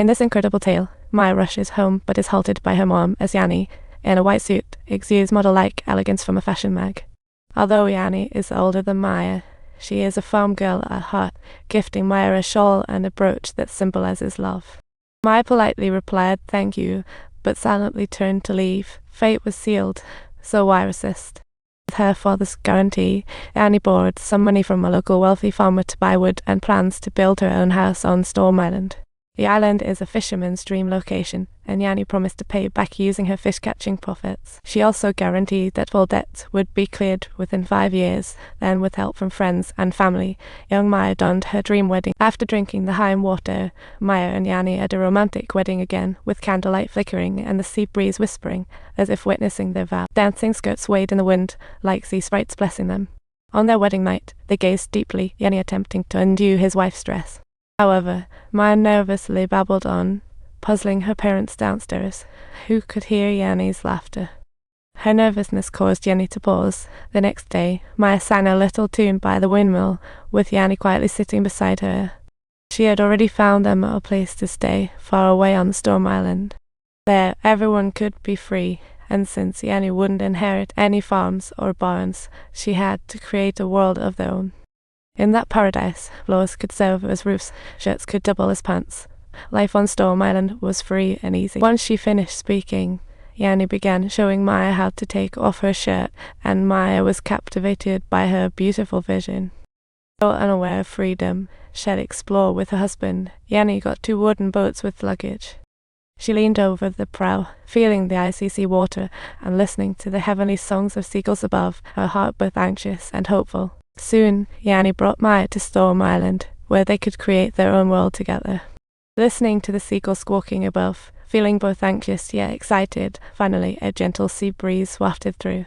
In this incredible tale, Maya rushes home but is halted by her mom as Yangni, in a white suit, exudes model-like elegance from a fashion mag. Although Yangni is older than Maya, she is a farm girl at heart, gifting Maya a shawl and a brooch that symbolizes love. Maya politely replied thank you, but silently turned to leave. Fate was sealed, so why resist? With her father's guarantee, Yangni borrowed some money from a local wealthy farmer to buy wood and plans to build her own house on Storm Island. The island is a fisherman's dream location, and Yangni promised to pay back using her fish-catching profits. She also guaranteed that all debts would be cleared within 5 years. Then, with help from friends and family, young Maya donned her dream wedding. After drinking the high water, Maya and Yangni had a romantic wedding again, with candlelight flickering and the sea breeze whispering, as if witnessing their vow. Dancing skirts swayed in the wind, like sea sprites blessing them. On their wedding night, they gazed deeply, Yangni attempting to undo his wife's dress. However, Maya nervously babbled on, puzzling her parents downstairs, who could hear Yangni's laughter. Her nervousness caused Yangni to pause. The next day, Maya sang a little tune by the windmill, with Yangni quietly sitting beside her. She had already found them a place to stay, far away on the Storm Island. There, everyone could be free, and since Yangni wouldn't inherit any farms or barns, she had to create a world of their own. In that paradise, floors could serve as roofs, shirts could double as pants. Life on Storm Island was free and easy. Once she finished speaking, Yangni began showing Maya how to take off her shirt, and Maya was captivated by her beautiful vision. Still unaware of freedom, she'd explore with her husband. Yangni got 2 wooden boats with luggage. She leaned over the prow, feeling the icy sea water and listening to the heavenly songs of seagulls above, her heart both anxious and hopeful. Soon, Yangni brought Maya to Storm Island, where they could create their own world together. Listening to the seagulls squawking above, feeling both anxious yet excited, finally a gentle sea breeze wafted through.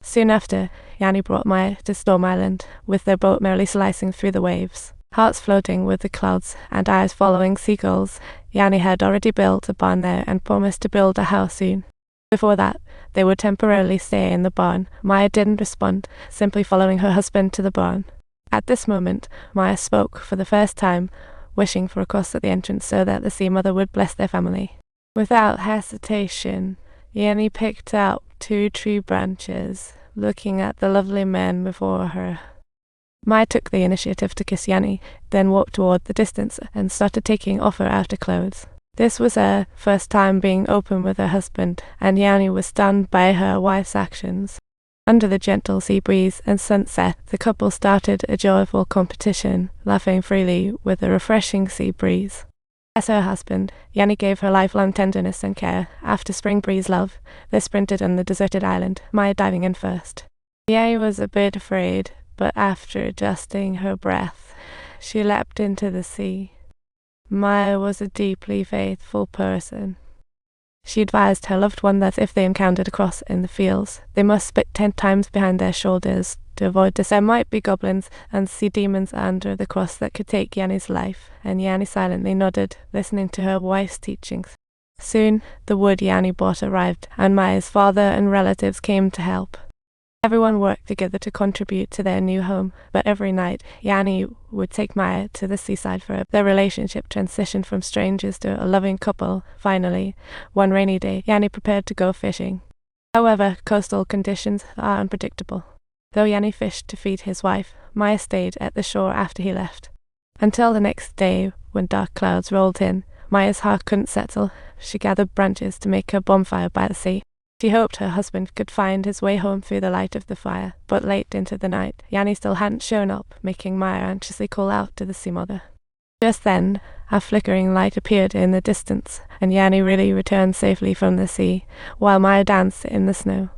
Soon after, Yangni brought Maya to Storm Island, with their boat merrily slicing through the waves. Hearts floating with the clouds and eyes following seagulls, Yangni had already built a barn there and promised to build a house soon. Before that, they would temporarily stay in the barn. Maya didn't respond, simply following her husband to the barn. At this moment, Maya spoke for the first time, wishing for a cross at the entrance so that the Sea Mother would bless their family. Without hesitation, Yangni picked out 2 tree branches, looking at the lovely men before her. Maya took the initiative to kiss Yangni, then walked toward the distance and started taking off her outer clothes. This was her first time being open with her husband, and Yangni was stunned by her wife's actions. Under the gentle sea breeze and sunset, the couple started a joyful competition, laughing freely with a refreshing sea breeze. As her husband, Yangni gave her lifelong tenderness and care. After spring breeze love, they sprinted on the deserted island, Maya diving in first. Yangni was a bit afraid, but after adjusting her breath, she leapt into the sea. Maya was a deeply faithful person. She advised her loved one that if they encountered a cross in the fields, they must spit 10 times behind their shoulders to avoid this. There might be goblins and sea demons under the cross that could take Yangni's life, and Yangni silently nodded, listening to her wife's teachings. Soon, the wood Yangni bought arrived, and Maya's father and relatives came to help. Everyone worked together to contribute to their new home, but every night, Yangni would take Maya to the seaside for her. Their relationship transitioned from strangers to a loving couple. Finally, one rainy day, Yangni prepared to go fishing. However, coastal conditions are unpredictable. Though Yangni fished to feed his wife, Maya stayed at the shore after he left. Until the next day, when dark clouds rolled in, Maya's heart couldn't settle. She gathered branches to make her bonfire by the sea. She hoped her husband could find his way home through the light of the fire, but late into the night, Yangni still hadn't shown up, making Maya anxiously call out to the Sea Mother. Just then, a flickering light appeared in the distance, and Yangni really returned safely from the sea, while Maya danced in the snow.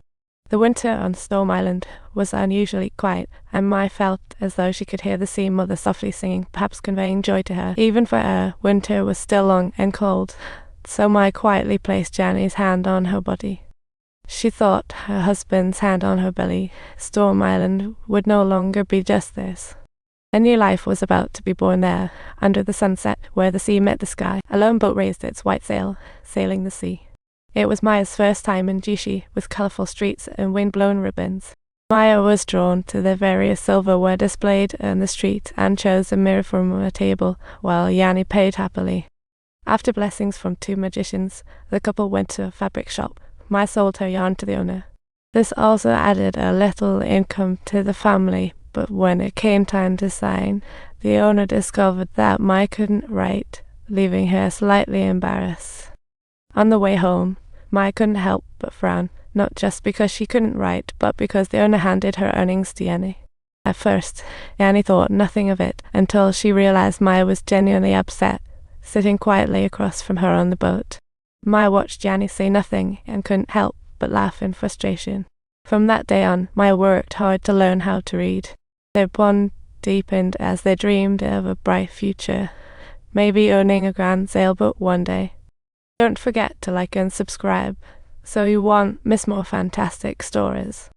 The winter on Storm Island was unusually quiet, and Maya felt as though she could hear the Sea Mother softly singing, perhaps conveying joy to her. Even for her, winter was still long and cold, so Maya quietly placed Yangni's hand on her body. She thought, her husband's hand on her belly, Storm Island would no longer be just this. A new life was about to be born there, under the sunset, where the sea met the sky. A lone boat raised its white sail, sailing the sea. It was Maya's first time in Jishi, with colourful streets and wind-blown ribbons. Maya was drawn to the various silverware displayed on the street and chose a mirror from a table, while Yangni paid happily. After blessings from 2 magicians, the couple went to a fabric shop. Maya sold her yarn to the owner. This also added a little income to the family, but when it came time to sign, the owner discovered that Maya couldn't write, leaving her slightly embarrassed. On the way home, Maya couldn't help but frown, not just because she couldn't write, but because the owner handed her earnings to Yangni. At first, Yangni thought nothing of it until she realized Maya was genuinely upset, sitting quietly across from her on the boat. Maya watched Yangni say nothing and couldn't help but laugh in frustration. From that day on, Maya worked hard to learn how to read. Their bond deepened as they dreamed of a bright future, maybe owning a grand sailboat one day. Don't forget to like and subscribe so you won't miss more fantastic stories.